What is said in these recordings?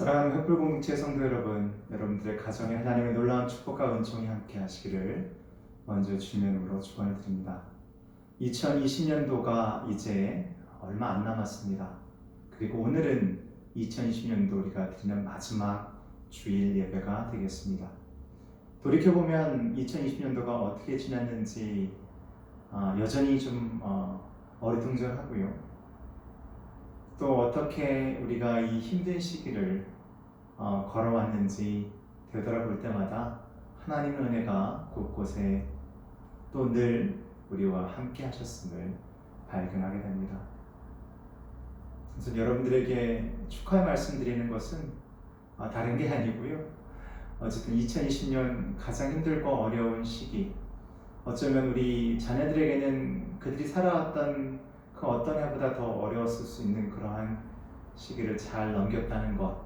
사랑하는 횃불공동체 성도 여러분, 여러분들의 가정에 하나님의 놀라운 축복과 은총이 함께 하시기를 먼저 주님의 이름으로 축원을 드립니다. 2020년도가 이제 얼마 안 남았습니다. 그리고 오늘은 2020년도 우리가 드리는 마지막 주일 예배가 되겠습니다. 돌이켜보면 2020년도가 어떻게 지났는지 여전히 좀 어리둥절하고요. 또 어떻게 우리가 이 힘든 시기를 걸어왔는지 되돌아볼 때마다 하나님의 은혜가 곳곳에 또 늘 우리와 함께 하셨음을 발견하게 됩니다. 그래서 여러분들에게 축하의 말씀드리는 것은 다른 게 아니고요. 어쨌든 2020년 가장 힘들고 어려운 시기, 어쩌면 우리 자녀들에게는 그들이 살아왔던 그 어떤 해보다 더 어려웠을 수 있는 그러한 시기를 잘 넘겼다는 것,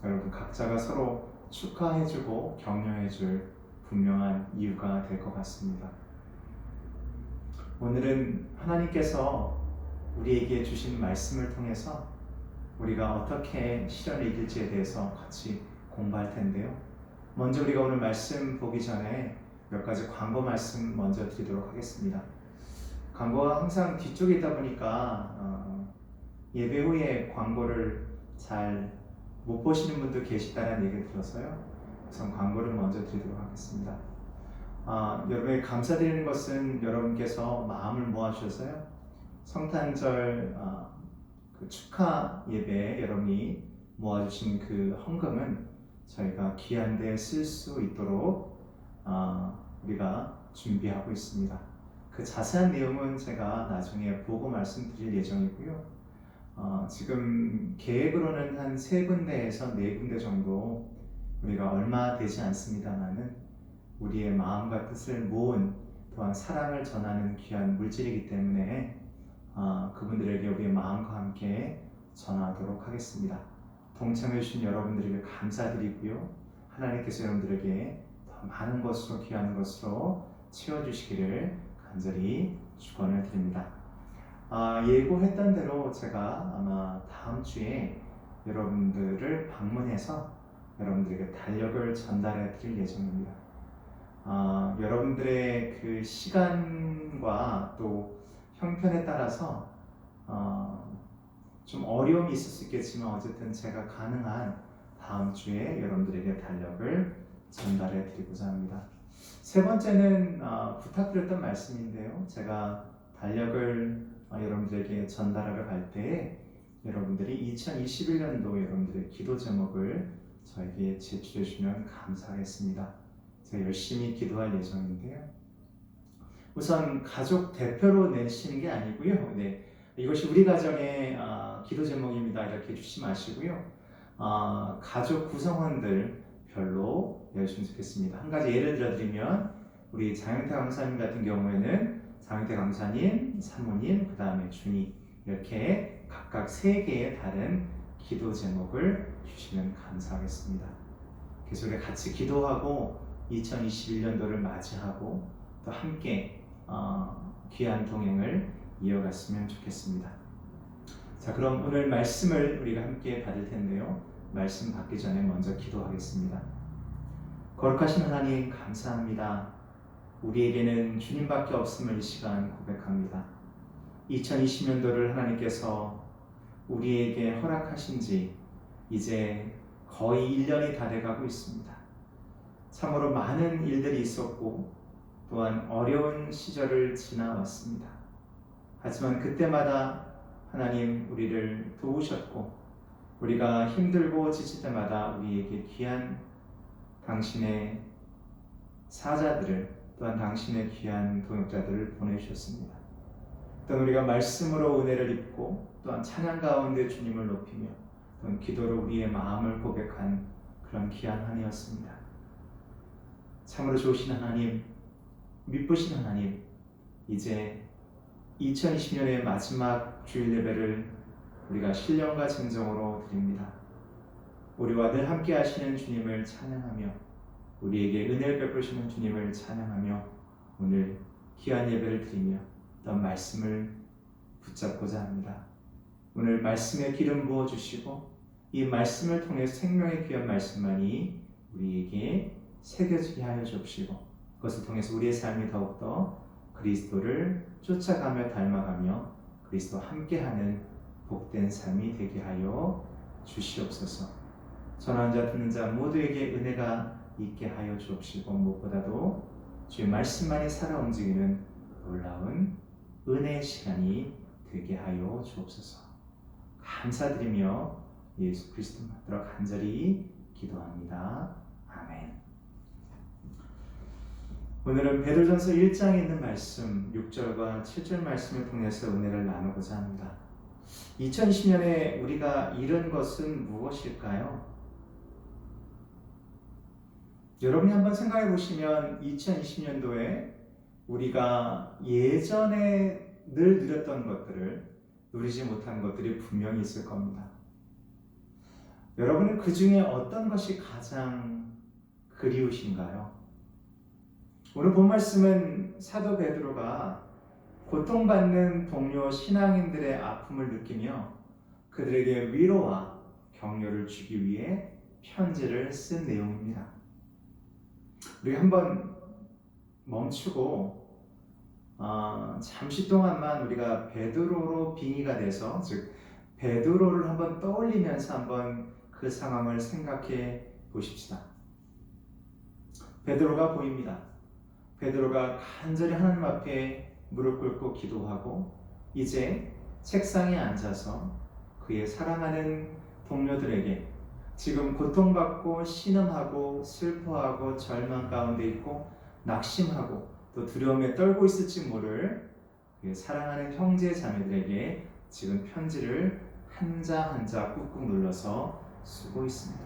여러분 각자가 서로 축하해주고 격려해줄 분명한 이유가 될 것 같습니다. 오늘은 하나님께서 우리에게 주신 말씀을 통해서 우리가 어떻게 시련을 이길지에 대해서 같이 공부할 텐데요. 먼저 우리가 오늘 말씀 보기 전에 몇 가지 광고 말씀 먼저 드리도록 하겠습니다. 광고가 항상 뒤쪽에 있다 보니까 예배 후에 광고를 잘 못 보시는 분도 계시다는 얘기를 들어서요. 우선 광고를 먼저 드리도록 하겠습니다. 여러분에게 감사드리는 것은 여러분께서 마음을 모아주셔서요. 성탄절 그 축하 예배에 여러분이 모아주신 그 헌금은 저희가 귀한 데 쓸 수 있도록 우리가 준비하고 있습니다. 그 자세한 내용은 제가 나중에 보고 말씀드릴 예정이고요. 지금 계획으로는 한 3군데에서 4군데 정도 우리가 얼마 되지 않습니다만은 우리의 마음과 뜻을 모은 또한 사랑을 전하는 귀한 물질이기 때문에 그분들에게 우리의 마음과 함께 전하도록 하겠습니다. 동참해 주신 여러분들에게 감사드리고요. 하나님께서 여러분들에게 더 많은 것으로 귀한 것으로 채워주시기를 간절히 축원을 드립니다. 예고했던 대로 제가 아마 다음 주에 여러분들을 방문해서 여러분들에게 달력을 전달해 드릴 예정입니다. 여러분들의 그 시간과 또 형편에 따라서 좀 어려움이 있을 수 있겠지만 어쨌든 제가 가능한 다음 주에 여러분들에게 달력을 전달해 드리고자 합니다. 세 번째는 부탁드렸던 말씀인데요. 제가 달력을 여러분들에게 전달하러 갈 때 여러분들이 2021년도 여러분들의 기도 제목을 저에게 제출해 주시면 감사하겠습니다. 제가 열심히 기도할 예정인데요. 우선 가족 대표로 내시는 게 아니고요. 네, 이것이 우리 가정의 기도 제목입니다. 이렇게 주시 마시고요. 가족 구성원들 별로 내주시면 좋겠습니다. 한 가지 예를 들어드리면 우리 장영태 강사님 같은 경우에는 장영태 강사님, 사모님, 그 다음에 준이 이렇게 각각 3개의 다른 기도 제목을 주시면 감사하겠습니다. 그래서 우리가 같이 기도하고 2021년도를 맞이하고 또 함께 귀한 동행을 이어갔으면 좋겠습니다. 자, 그럼 오늘 말씀을 우리가 함께 받을 텐데요. 말씀 받기 전에 먼저 기도하겠습니다. 거룩하신 하나님 감사합니다. 우리에게는 주님밖에 없음을 이 시간 고백합니다. 2020년도를 하나님께서 우리에게 허락하신 지 이제 거의 1년이 다 돼가고 있습니다. 참으로 많은 일들이 있었고 또한 어려운 시절을 지나왔습니다. 하지만 그때마다 하나님 우리를 도우셨고 우리가 힘들고 지칠 때마다 우리에게 귀한 당신의 사자들을 또한 당신의 귀한 동역자들을 보내주셨습니다. 또한 우리가 말씀으로 은혜를 입고 또한 찬양 가운데 주님을 높이며 또한 기도로 우리의 마음을 고백한 그런 귀한 한 해였습니다. 참으로 좋으신 하나님, 미쁘신 하나님, 이제 2020년의 마지막 주일 예배를 우리가 신령과 진정으로 드립니다. 우리와 늘 함께 하시는 주님을 찬양하며 우리에게 은혜를 베푸시는 주님을 찬양하며 오늘 귀한 예배를 드리며 어떤 말씀을 붙잡고자 합니다. 오늘 말씀에 기름 부어주시고 이 말씀을 통해 생명의 귀한 말씀만이 우리에게 새겨지게 하여 주옵시고 그것을 통해서 우리의 삶이 더욱더 그리스도를 쫓아가며 닮아가며 그리스도와 함께하는 복된 삶이 되게 하여 주시옵소서. 전하는 자 듣는 자 모두에게 은혜가 있게 하여 주옵시고 무엇보다도 주의 말씀만이 살아 움직이는 놀라운 은혜의 시간이 되게 하여 주옵소서. 감사드리며 예수 그리스도 받들어 간절히 기도합니다. 아멘. 오늘은 베드로전서 1장에 있는 말씀 6절과 7절 말씀을 통해서 은혜를 나누고자 합니다. 2020년에 우리가 잃은 것은 무엇일까요? 여러분이 한번 생각해 보시면 2020년도에 우리가 예전에 늘 누렸던 것들을 누리지 못한 것들이 분명히 있을 겁니다. 여러분은 그 중에 어떤 것이 가장 그리우신가요? 오늘 본 말씀은 사도 베드로가 고통받는 동료 신앙인들의 아픔을 느끼며 그들에게 위로와 격려를 주기 위해 편지를 쓴 내용입니다. 우리 한번 멈추고 잠시 동안만 우리가 베드로로 빙의가 돼서 즉 베드로를 한번 떠올리면서 한번 그 상황을 생각해 보십시다. 베드로가 보입니다. 베드로가 간절히 하나님 앞에 무릎 꿇고 기도하고 이제 책상에 앉아서 그의 사랑하는 동료들에게 지금 고통받고 신음하고 슬퍼하고 절망 가운데 있고 낙심하고 또 두려움에 떨고 있을지 모를 그의 사랑하는 형제 자매들에게 지금 편지를 한 자 한 자 꾹꾹 눌러서 쓰고 있습니다.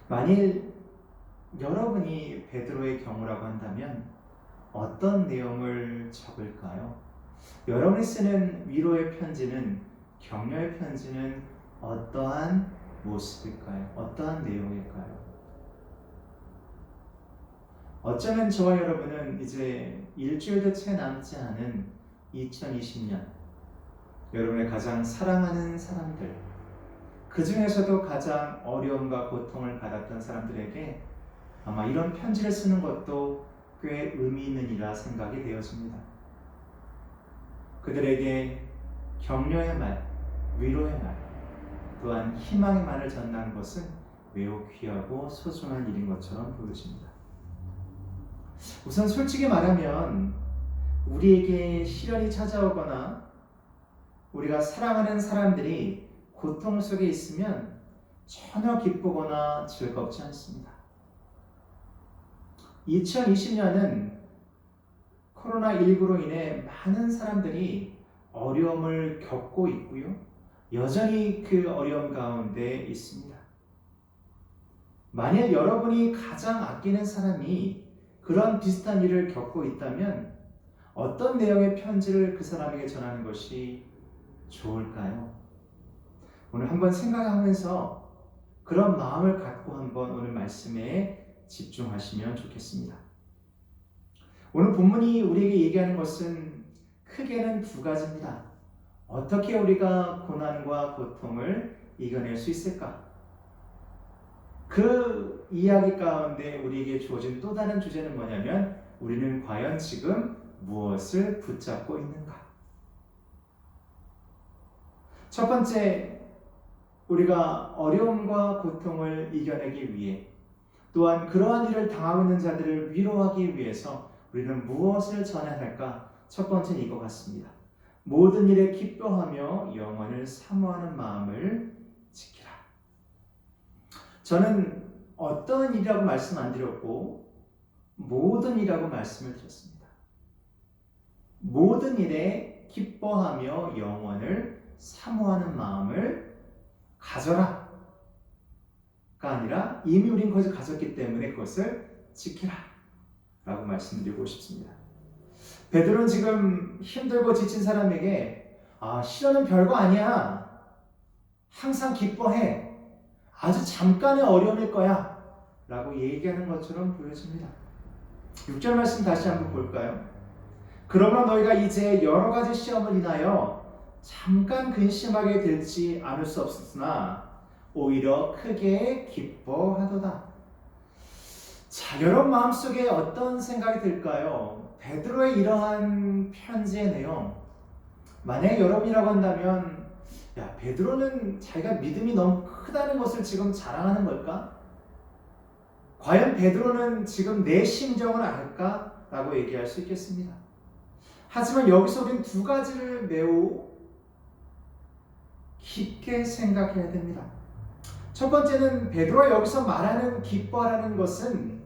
만일 여러분이 베드로의 경우라고 한다면 어떤 내용을 적을까요? 여러분이 쓰는 위로의 편지는 격려의 편지는 어떠한 모습일까요? 어떠한 내용일까요? 어쩌면 저와 여러분은 이제 일주일도 채 남지 않은 2020년 여러분의 가장 사랑하는 사람들 그 중에서도 가장 어려움과 고통을 받았던 사람들에게 아마 이런 편지를 쓰는 것도 꽤 의미 있는 일이라 생각이 되어집니다. 그들에게 격려의 말, 위로의 말, 또한 희망의 말을 전하는 것은 매우 귀하고 소중한 일인 것처럼 보여집니다. 우선 솔직히 말하면 우리에게 시련이 찾아오거나 우리가 사랑하는 사람들이 고통 속에 있으면 전혀 기쁘거나 즐겁지 않습니다. 2020년은 코로나19로 인해 많은 사람들이 어려움을 겪고 있고요. 여전히 그 어려움 가운데 있습니다. 만약 여러분이 가장 아끼는 사람이 그런 비슷한 일을 겪고 있다면 어떤 내용의 편지를 그 사람에게 전하는 것이 좋을까요? 오늘 한번 생각하면서 그런 마음을 갖고 한번 오늘 말씀에 집중하시면 좋겠습니다. 오늘 본문이 우리에게 얘기하는 것은 크게는 두 가지입니다. 어떻게 우리가 고난과 고통을 이겨낼 수 있을까? 그 이야기 가운데 우리에게 주어진 또 다른 주제는 뭐냐면 우리는 과연 지금 무엇을 붙잡고 있는가? 첫 번째, 우리가 어려움과 고통을 이겨내기 위해 또한 그러한 일을 당하고 있는 자들을 위로하기 위해서 우리는 무엇을 전해야 할까? 첫 번째는 이거 같습니다. 모든 일에 기뻐하며 영원을 사모하는 마음을 지키라. 저는 어떤 일이라고 말씀 안 드렸고 모든 일이라고 말씀을 드렸습니다. 모든 일에 기뻐하며 영원을 사모하는 마음을 가져라 가 아니라 이미 우린 그것을 가졌기 때문에 그것을 지키라 라고 말씀드리고 싶습니다. 베드로는 지금 힘들고 지친 사람에게 시련은 별거 아니야. 항상 기뻐해. 아주 잠깐의 어려움일 거야 라고 얘기하는 것처럼 보여집니다. 6절 말씀 다시 한번 볼까요? 그러므로 너희가 이제 여러 가지 시험을 인하여 잠깐 근심하게 될지 않을 수 없으나 오히려 크게 기뻐하도다. 자, 여러분 마음속에 어떤 생각이 들까요? 베드로의 이러한 편지의 내용, 만약에 여러분이라고 한다면 야, 베드로는 자기가 믿음이 너무 크다는 것을 지금 자랑하는 걸까? 과연 베드로는 지금 내 심정을 알까? 라고 얘기할 수 있겠습니다. 하지만 여기서 우린 두 가지를 매우 깊게 생각해야 됩니다. 첫 번째는 베드로가 여기서 말하는 기뻐하라는 것은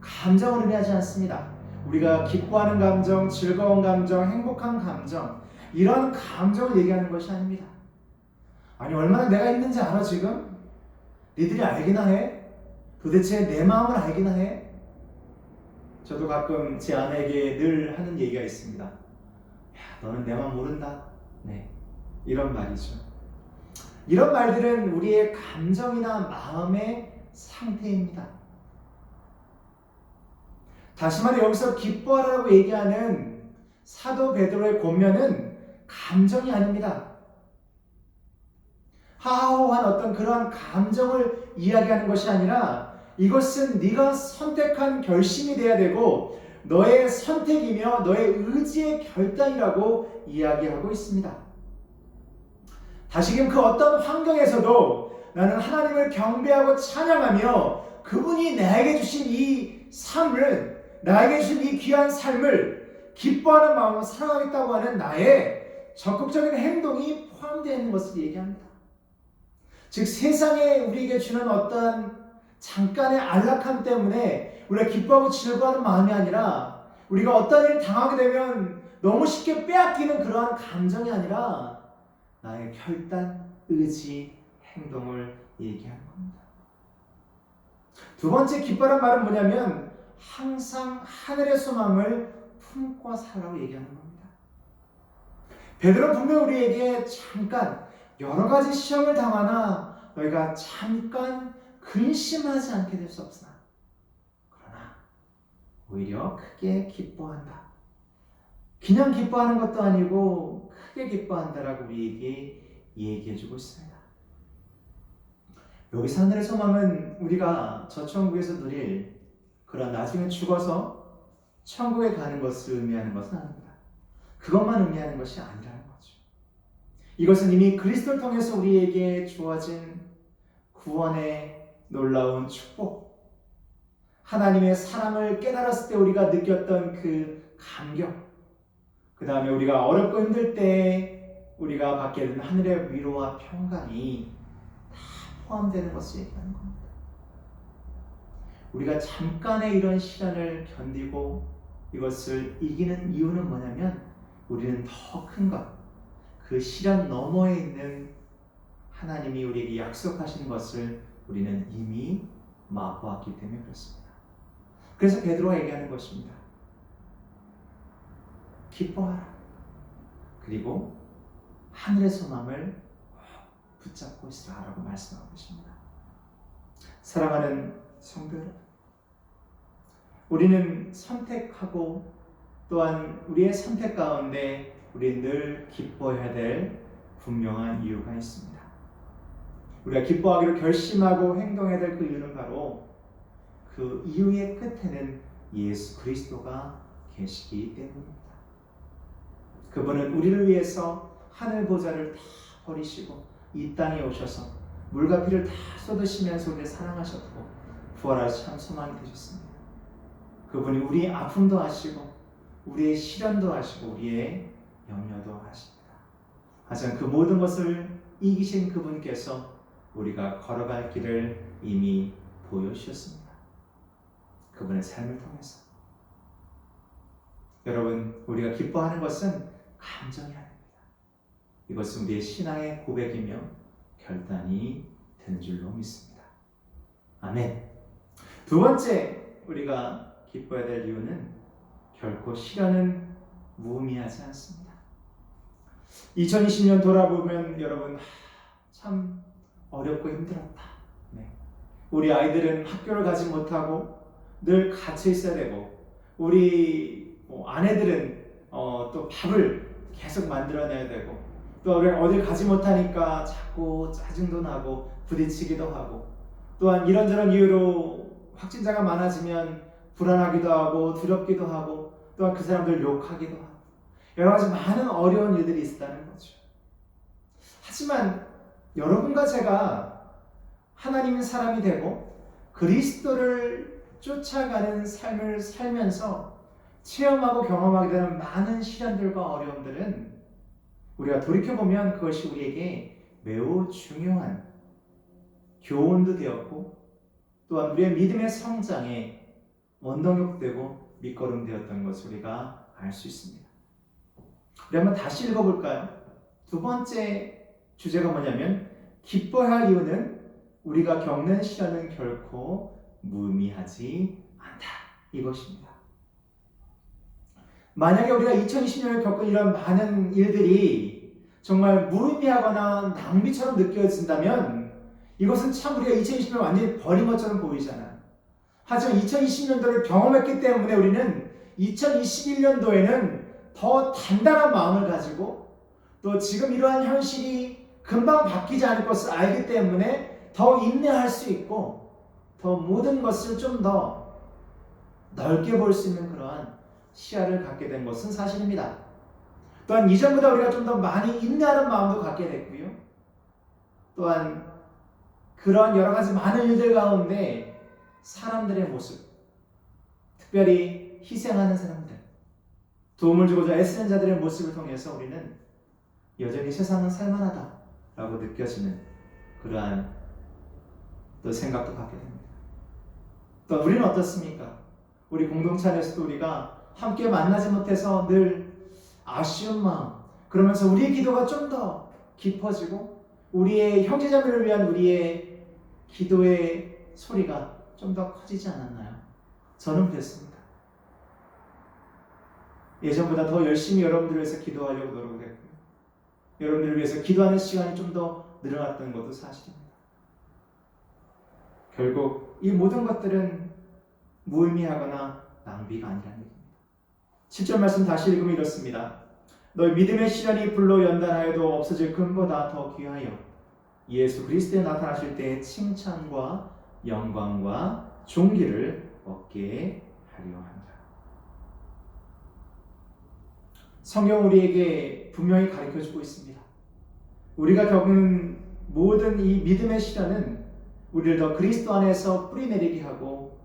감정을 의미하지 않습니다. 우리가 기뻐하는 감정, 즐거운 감정, 행복한 감정, 이런 감정을 얘기하는 것이 아닙니다. 아니, 얼마나 내가 있는지 알아 지금? 니들이 알기나 해? 도대체 내 마음을 알기나 해? 저도 가끔 제 아내에게 늘 하는 얘기가 있습니다. 야, 너는 내 마음 모른다. 네, 이런 말이죠. 이런 말들은 우리의 감정이나 마음의 상태입니다. 다시 말해 여기서 기뻐하라고 얘기하는 사도 베드로의 권면은 감정이 아닙니다. 하하호한 어떤 그러한 감정을 이야기하는 것이 아니라 이것은 네가 선택한 결심이 돼야 되고 너의 선택이며 너의 의지의 결단이라고 이야기하고 있습니다. 다시금 그 어떤 환경에서도 나는 하나님을 경배하고 찬양하며 그분이 나에게 주신 이 삶을, 나에게 주신 이 귀한 삶을 기뻐하는 마음으로 살아가겠다고 하는 나의 적극적인 행동이 포함되어 있는 것을 얘기합니다. 즉 세상에 우리에게 주는 어떠한 잠깐의 안락함 때문에 우리가 기뻐하고 즐거워하는 마음이 아니라 우리가 어떤 일을 당하게 되면 너무 쉽게 빼앗기는 그러한 감정이 아니라 나의 결단, 의지, 행동을 얘기하는 겁니다. 두 번째 기뻐란 말은 뭐냐면 항상 하늘의 소망을 품고 살라고 얘기하는 겁니다. 베드로는 분명 우리에게 잠깐 여러 가지 시험을 당하나 너희가 잠깐 근심하지 않게 될 수 없으나 그러나 오히려 크게 기뻐한다. 그냥 기뻐하는 것도 아니고 크게 기뻐한다라고 우리에게 얘기해주고 있습니다. 여기서 하늘의 소망은 우리가 저 천국에서 누릴 그런 나중에 죽어서 천국에 가는 것을 의미하는 것은 아닙니다. 그것만 의미하는 것이 아니라는 거죠. 이것은 이미 그리스도를 통해서 우리에게 주어진 구원의 놀라운 축복, 하나님의 사랑을 깨달았을 때 우리가 느꼈던 그 감격, 그 다음에 우리가 어렵고 힘들 때 우리가 받게 되는 하늘의 위로와 평강이 다 포함되는 것을 얘기하는 겁니다. 우리가 잠깐의 이런 시련을 견디고 이것을 이기는 이유는 뭐냐면 우리는 더 큰 것, 그 시련 너머에 있는 하나님이 우리에게 약속하신 것을 우리는 이미 맛보았기 때문에 그렇습니다. 그래서 베드로가 얘기하는 것입니다. 기뻐하라. 그리고 하늘의 소망을 붙잡고 있으라라고 말씀하고 계십니다. 사랑하는 성도 여러분, 우리는 선택하고 또한 우리의 선택 가운데 우리는 늘 기뻐해야 될 분명한 이유가 있습니다. 우리가 기뻐하기로 결심하고 행동해야 될 그 이유는 바로 그 이유의 끝에는 예수 그리스도가 계시기 때문입니다. 그분은 우리를 위해서 하늘 보좌를 다 버리시고 이 땅에 오셔서 물과 피를 다 쏟으시면서 우리를 사랑하셨고 부활하시 참 소망이 되셨습니다. 그분이 우리의 아픔도 아시고 우리의 시련도 아시고 우리의 염려도 아십니다. 하지만 그 모든 것을 이기신 그분께서 우리가 걸어갈 길을 이미 보여주셨습니다. 그분의 삶을 통해서. 여러분, 우리가 기뻐하는 것은 감정이 아닙니다. 이것은 우리의 신앙의 고백이며 결단이 되는 줄로 믿습니다. 아멘. 두 번째 우리가 기뻐해야 될 이유는 결코 시련은 무의미하지 않습니다. 2020년 돌아보면 여러분 참 어렵고 힘들었다. 네. 우리 아이들은 학교를 가지 못하고 늘 갇혀 있어야 되고 우리 아내들은 또 밥을 계속 만들어내야 되고 또 우리가 어딜 가지 못하니까 자꾸 짜증도 나고 부딪히기도 하고, 또한 이런저런 이유로 확진자가 많아지면 불안하기도 하고 두렵기도 하고, 또한 그 사람들 욕하기도 하고, 여러 가지 많은 어려운 일들이 있다는 거죠. 하지만 여러분과 제가 하나님의 사람이 되고 그리스도를 쫓아가는 삶을 살면서 체험하고 경험하게 되는 많은 시련들과 어려움들은 우리가 돌이켜보면 그것이 우리에게 매우 중요한 교훈도 되었고, 또한 우리의 믿음의 성장에 원동력 되고 밑거름 되었던 것을 우리가 알 수 있습니다. 우리 한번 다시 읽어볼까요? 두 번째 주제가 뭐냐면, 기뻐해야 할 이유는 우리가 겪는 시련은 결코 무의미하지 않다, 이것입니다. 만약에 우리가 2020년을 겪은 이런 많은 일들이 정말 무의미하거나 낭비처럼 느껴진다면 이것은 참 우리가 2020년 완전히 버린 것처럼 보이잖아요. 하지만 2020년도를 경험했기 때문에 우리는 2021년도에는 더 단단한 마음을 가지고, 또 지금 이러한 현실이 금방 바뀌지 않을 것을 알기 때문에 더 인내할 수 있고, 더 모든 것을 좀 더 넓게 볼 수 있는 그러한 시야를 갖게 된 것은 사실입니다. 또한 이전보다 우리가 좀 더 많이 인내하는 마음도 갖게 됐고요. 또한 그런 여러 가지 많은 일들 가운데 사람들의 모습, 특별히 희생하는 사람들, 도움을 주고자 애쓰는 자들의 모습을 통해서 우리는 여전히 세상은 살만하다라고 느껴지는 그러한 또 생각도 갖게 됩니다. 또 우리는 어떻습니까? 우리 공동체 안에서도 우리가 함께 만나지 못해서 늘 아쉬운 마음, 그러면서 우리의 기도가 좀 더 깊어지고 우리의 형제자매를 위한 우리의 기도의 소리가 좀 더 커지지 않았나요? 저는 그랬습니다. 예전보다 더 열심히 여러분들을 위해서 기도하려고 노력했고요. 여러분들을 위해서 기도하는 시간이 좀 더 늘어났던 것도 사실입니다. 결국 이 모든 것들은 무의미하거나 낭비가 아니라는 얘기입니다. 7절 말씀 다시 읽으면 이렇습니다. 너희 믿음의 시련이 불로 연단하여도 없어질 금보다 더 귀하여 예수 그리스도에 나타나실 때의 칭찬과 영광과 존귀를 얻게 하려 한다. 성경은 우리에게 분명히 가르쳐주고 있습니다. 우리가 겪는 모든 이 믿음의 시련은 우리를 더 그리스도 안에서 뿌리내리게 하고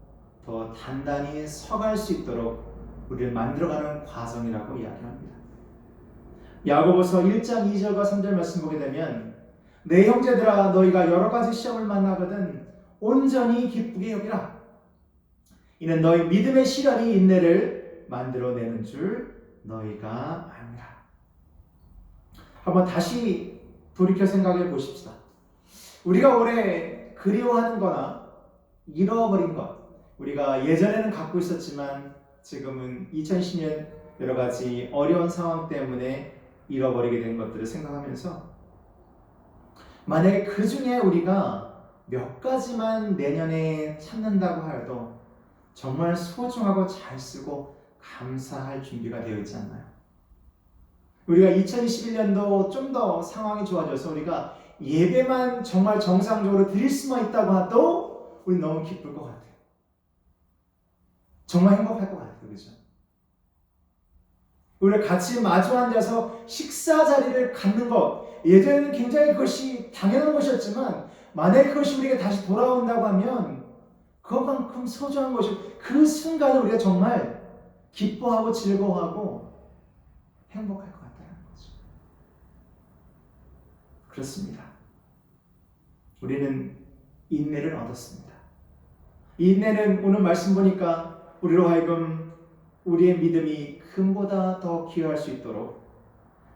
더 단단히 서갈 수 있도록 우리를 만들어가는 과정이라고 이야기합니다. 야고보서 1장 2절과 3절 말씀 보게 되면, 내 형제들아 너희가 여러 가지 시험을 만나거든 온전히 기쁘게 여기라. 이는 너희 믿음의 시련이 인내를 만들어내는 줄 너희가 아니라. 한번 다시 돌이켜 생각해 보십시다. 우리가 올해 그리워하는 거나 잃어버린 것, 우리가 예전에는 갖고 있었지만 지금은 2010년 여러 가지 어려운 상황 때문에 잃어버리게 된 것들을 생각하면서, 만약에 그 중에 우리가 몇 가지만 내년에 찾는다고 하여도 정말 소중하고 잘 쓰고 감사할 준비가 되어 있지 않나요? 우리가 2021년도 좀 더 상황이 좋아져서 우리가 예배만 정말 정상적으로 드릴 수만 있다고 해도 우리 너무 기쁠 것 같아요. 정말 행복할 것 같아요. 그렇죠? 우리가 같이 마주 앉아서 식사 자리를 갖는 것, 예전에는 굉장히 그것이 당연한 것이었지만 만약에 그것이 우리가 다시 돌아온다고 하면 그것만큼 소중한 것이, 그 순간을 우리가 정말 기뻐하고 즐거워하고 행복할 것 같다는 거죠. 그렇습니다. 우리는 인내를 얻었습니다. 이 인내는 오늘 말씀 보니까 우리로 하여금 우리의 믿음이 금보다 더 귀할 수 있도록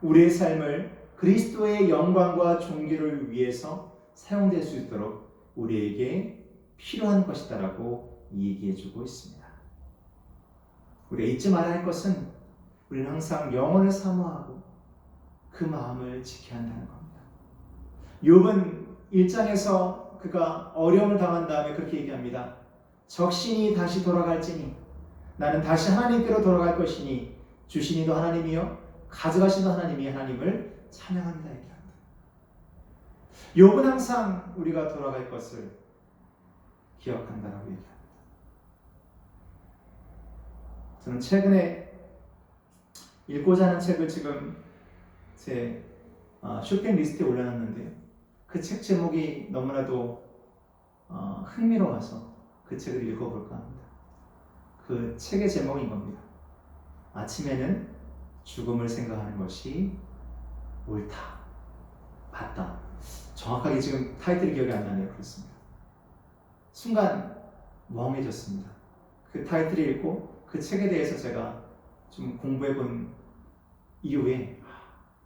우리의 삶을 그리스도의 영광과 존귀를 위해서 사용될 수 있도록 우리에게 필요한 것이다라고 얘기해주고 있습니다. 우리가 잊지 말아야 할 것은 우리는 항상 영혼을 사모하고 그 마음을 지켜야 한다는 겁니다. 욥은 1장에서 그가 어려움을 당한 다음에 그렇게 얘기합니다. 적신이 다시 돌아갈지니 나는 다시 하나님께로 돌아갈 것이니 주신 이도 하나님이요 가져가신 이도 하나님이 하나님을 찬양합니다 얘기합니다. 욥은 항상 우리가 돌아갈 것을 기억한다라고 얘기합니다. 저는 최근에 읽고자 하는 책을 지금 제 쇼핑 리스트에 올려놨는데요. 그 책 제목이 너무나도 흥미로워서 그 책을 읽어볼까 합니다. 그 책의 제목이 이겁니다. 아침에는 죽음을 생각하는 것이 옳다, 맞다. 정확하게 지금 타이틀이 기억이 안 나네요. 그렇습니다. 순간 멍해졌습니다. 그 타이틀을 읽고 그 책에 대해서 제가 좀 공부해본 이후에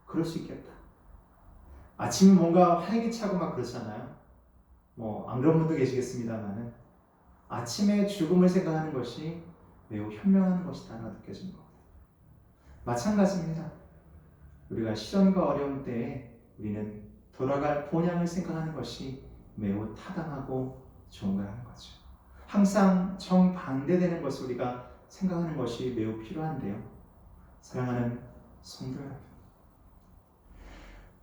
그럴 수 있겠다. 아침에 뭔가 활기차고 막 그렇잖아요. 안 그런 분도 계시겠습니다만은 아침에 죽음을 생각하는 것이 매우 현명한 것이다라고 느껴지는 겁니다. 마찬가지입니다. 우리가 시련과 어려움 때에 우리는 돌아갈 본향을 생각하는 것이 매우 타당하고 좋은 거라는 거죠. 항상 정반대되는 것을 우리가 생각하는 것이 매우 필요한데요. 사랑하는 성도 여러분,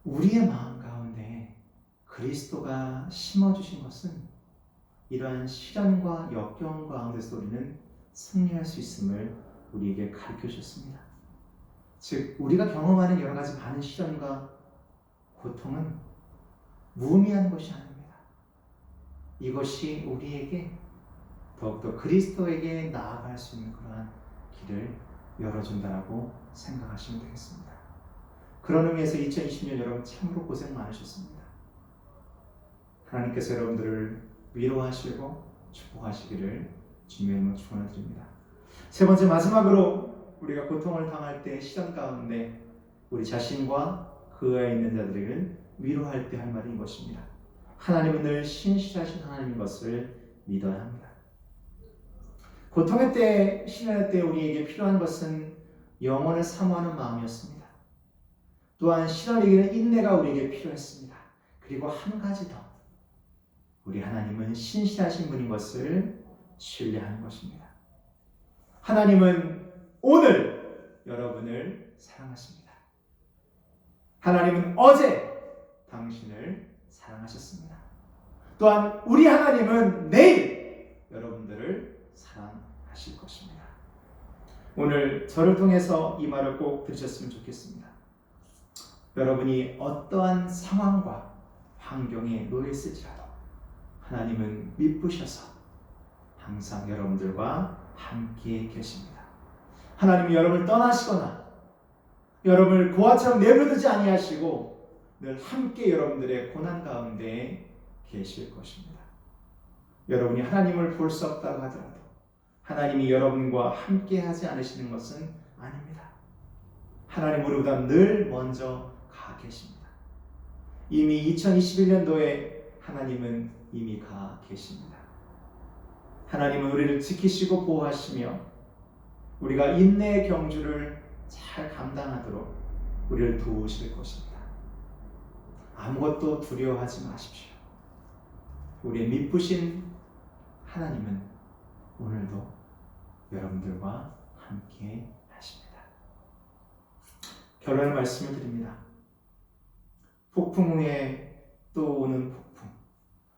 우리의 마음 가운데 그리스도가 심어주신 것은 이러한 시련과 역경 가운데서 우리는 승리할 수 있음을 우리에게 가르쳐 주셨습니다. 즉, 우리가 경험하는 여러 가지 많은 시련과 고통은 무의미한 것이 아닙니다. 이것이 우리에게 더욱더 그리스도에게 나아갈 수 있는 그러한 길을 열어준다라고 생각하시면 되겠습니다. 그런 의미에서 2020년 여러분 참으로 고생 많으셨습니다. 하나님께서 여러분들을 위로하시고 축복하시기를 주님의 이름으로 축원을 드립니다. 세 번째, 마지막으로 우리가 고통을 당할 때 시련 가운데 우리 자신과 그 안에 있는 자들을 위로할 때 할 말이 이것입니다. 하나님은 늘 신실하신 하나님인 것을 믿어야 합니다. 고통의 때, 시련의 때 우리에게 필요한 것은 영원을 사모하는 마음이었습니다. 또한 시련을 이기는 인내가 우리에게 필요했습니다. 그리고 한 가지 더, 우리 하나님은 신실하신 분인 것을 신뢰하는 것입니다. 하나님은 오늘 여러분을 사랑하십니다. 하나님은 어제 당신을 사랑하셨습니다. 또한 우리 하나님은 내일 여러분들을 사랑하실 것입니다. 오늘 저를 통해서 이 말을 꼭 들으셨으면 좋겠습니다. 여러분이 어떠한 상황과 환경에 놓여 있을지라도 하나님은 미쁘셔서 항상 여러분들과 함께 계십니다. 하나님이 여러분을 떠나시거나 여러분을 고아처럼 내버려두지 아니하시고 늘 함께 여러분들의 고난 가운데 계실 것입니다. 여러분이 하나님을 볼 수 없다고 하더라도 하나님이 여러분과 함께 하지 않으시는 것은 아닙니다. 하나님 우리보다 늘 먼저 가 계십니다. 이미 2021년도에 하나님은 이미 가 계십니다. 하나님은 우리를 지키시고 보호하시며 우리가 인내의 경주를 잘 감당하도록 우리를 도우실 것입니다. 아무것도 두려워하지 마십시오. 우리의 미쁘신 하나님은 오늘도 여러분들과 함께 하십니다. 결론의 말씀을 드립니다. 폭풍 후에 또 오는 폭풍,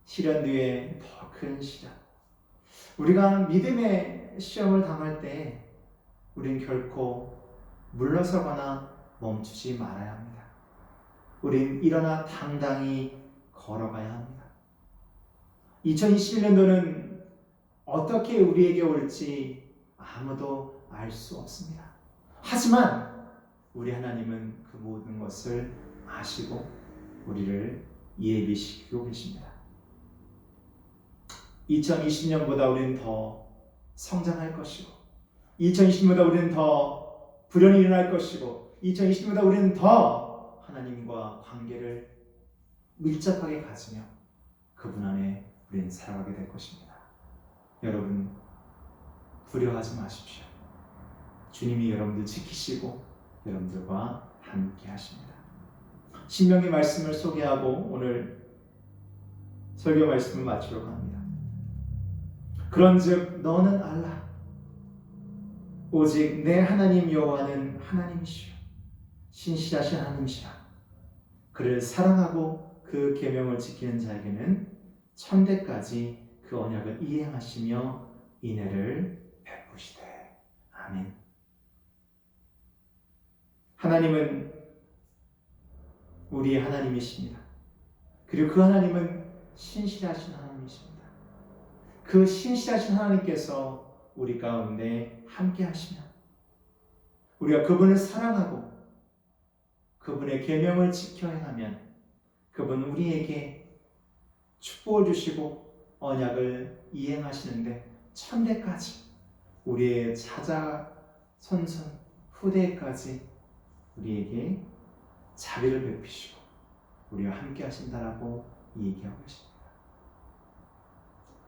시련 뒤에 더 큰 시련. 우리가 믿음의 시험을 당할 때 우린 결코 물러서거나 멈추지 말아야 합니다. 우린 일어나 당당히 걸어가야 합니다. 2021년도는 어떻게 우리에게 올지 아무도 알 수 없습니다. 하지만 우리 하나님은 그 모든 것을 아시고 우리를 예비시키고 계십니다. 2020년보다 우리는 더 성장할 것이고 2020년보다 우리는 더 불연이 일어날 것이고 2020년보다 우리는 더 하나님과 관계를 밀접하게 가지며 그분 안에 우리는 살아가게 될 것입니다. 여러분 두려워하지 마십시오. 주님이 여러분들 지키시고 여러분들과 함께 하십니다. 신명기 말씀을 소개하고 오늘 설교 말씀을 마치려고 합니다. 그런즉 너는 알라. 오직 내 하나님 여호와는 하나님이시요 신실하신 하나님이시라. 그를 사랑하고 그 계명을 지키는 자에게는 천대까지 그 언약을 이행하시며 인애를 베푸시되. 아멘. 하나님은 우리의 하나님이십니다. 그리고 그 하나님은 신실하신 하나님이십니다. 그 신실하신 하나님께서 우리 가운데 함께 하시며 우리가 그분을 사랑하고 그분의 계명을 지켜 행하면 그분은 우리에게 축복을 주시고 언약을 이행하시는데 천대까지 우리의 자자 선손 후대까지 우리에게 자비를 베푸시고 우리와 함께 하신다라고 얘기하고 계십니다.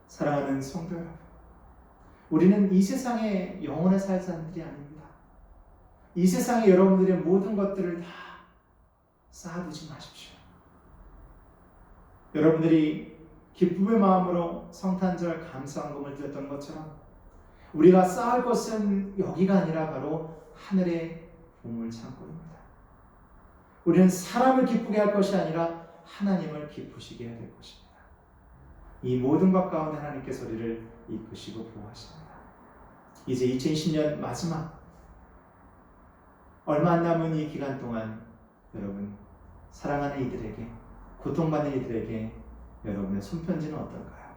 사랑하는 성도 여러분, 우리는 이 세상에 영원히 살 사람들이 아닙니다. 이 세상에 여러분들의 모든 것들을 다 쌓아두지 마십시오. 여러분들이 기쁨의 마음으로 성탄절 감사헌금을 드렸던 것처럼 우리가 쌓을 것은 여기가 아니라 바로 하늘의 보물창고입니다. 우리는 사람을 기쁘게 할 것이 아니라 하나님을 기쁘시게 해야 될 것입니다. 이 모든 것 가운데 하나님께서 우리를 이끄시고 보호하십니다. 이제 2020년 마지막 얼마 안 남은 이 기간 동안 여러분 사랑하는 이들에게 고통받는 이들에게 여러분의 손편지는 어떨까요?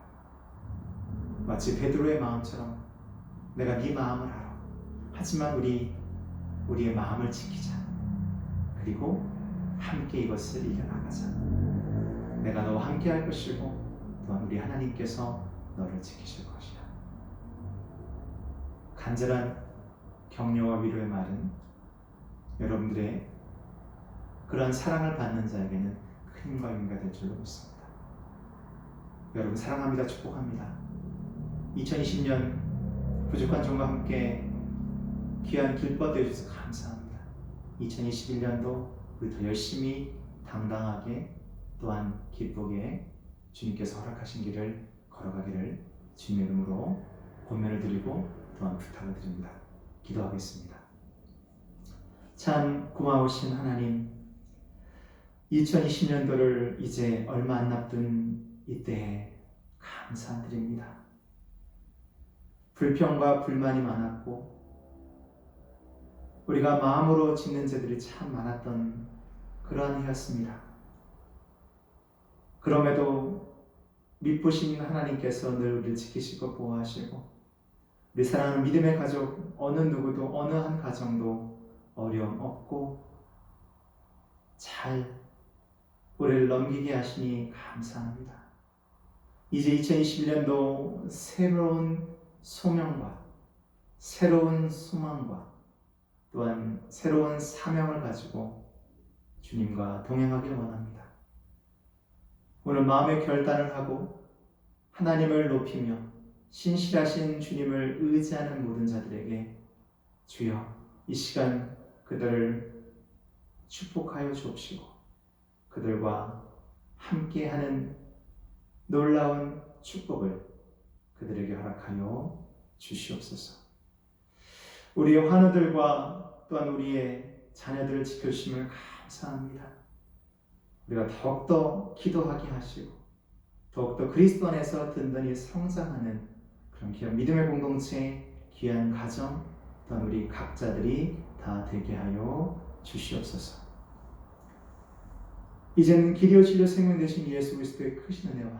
마치 베드로의 마음처럼 내가 네 마음을 알아. 하지만 우리의 마음을 지키자. 그리고 함께 이것을 이겨나가자. 내가 너와 함께 할 것이고 또한 우리 하나님께서 너를 지키실 것이야. 간절한 격려와 위로의 말은 여러분들의 그러한 사랑을 받는 자에게는 큰 힘과 의미가 될 줄로 믿습니다. 여러분 사랑합니다. 축복합니다. 2020년 부족한 종과 함께 귀한 길벗 되어주셔서 감사합니다. 2021년도 우리 더 열심히 당당하게 또한 기쁘게 주님께서 허락하신 길을 걸어가기를 주님의 이름으로 권면을 드리고 또한 부탁을 드립니다. 기도하겠습니다. 참 고마우신 하나님, 2020년도를 이제 얼마 안 남은 이때에 감사드립니다. 불평과 불만이 많았고 우리가 마음으로 짓는 죄들이 참 많았던 그러한 해였습니다. 그럼에도 미쁘신 하나님께서 늘 우리를 지키시고 보호하시고 우리 사랑하는 믿음의 가족 어느 누구도 어느 한 가정도 어려움 없고 잘 우리를 넘기게 하시니 감사합니다. 이제 2021년도 새로운 소명과 새로운 소망과 또한 새로운 사명을 가지고 주님과 동행하길 원합니다. 오늘 마음의 결단을 하고 하나님을 높이며 신실하신 주님을 의지하는 모든 자들에게 주여 이 시간 그들을 축복하여 주옵시고 그들과 함께하는 놀라운 축복을 그들에게 허락하여 주시옵소서. 우리의 환우들과 또한 우리의 자녀들을 지켜주심을 감사합니다. 우리가 더욱더 기도하게 하시고 더욱더 그리스도 안에서 든든히 성장하는 그런 귀한 믿음의 공동체, 귀한 가정, 또한 우리 각자들이 다 되게 하여 주시옵소서. 이제는 길이요 진리요 생명 되신 예수 그리스도의 크신 은혜와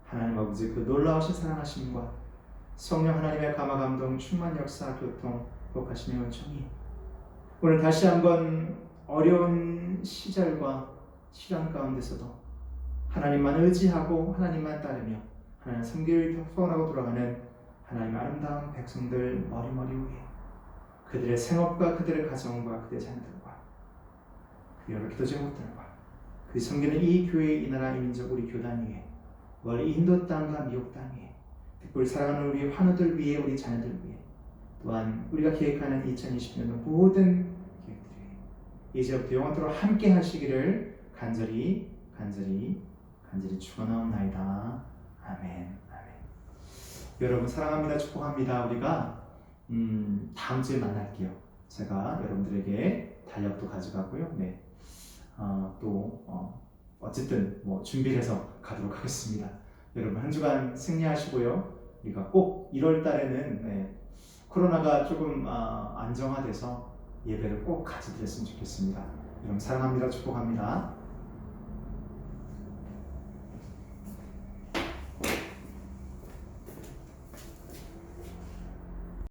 하나님 아버지 그 놀라우신 사랑하심과 성령 하나님의 감화 감동 충만 역사 교통 복하심의 은총이 오늘 다시 한번 어려운 시절과 시간 가운데서도 하나님만 의지하고 하나님만 따르며 하나님 섬기를 소원하고 돌아가는 하나님의 아름다운 백성들 머리머리 위에 그들의 생업과 그들의 가정과 그들의 자녀들과 여러 기도 제목들과 그 섬기는 이 교회, 이 나라, 이 민족, 우리 교단 위에 멀리 인도 땅과 미국 땅 위에 특별히 사랑하는 우리 환우들 위에 우리 자녀들 위에 또한 우리가 계획하는 2020년도 모든 계획들이 이제부터 영원토록 함께 하시기를 간절히 축원하옵나이다. 아멘. 여러분 사랑합니다. 축복합니다. 우리가 다음 주에 만날게요. 제가 여러분들에게 달력도 가져가고요. 어쨌든 뭐 준비를 해서 가도록 하겠습니다. 여러분 한 주간 승리하시고요. 우리가 꼭 1월 달에는 코로나가 조금 안정화돼서 예배를 꼭 같이 드렸으면 좋겠습니다. 여러분 사랑합니다. 축복합니다.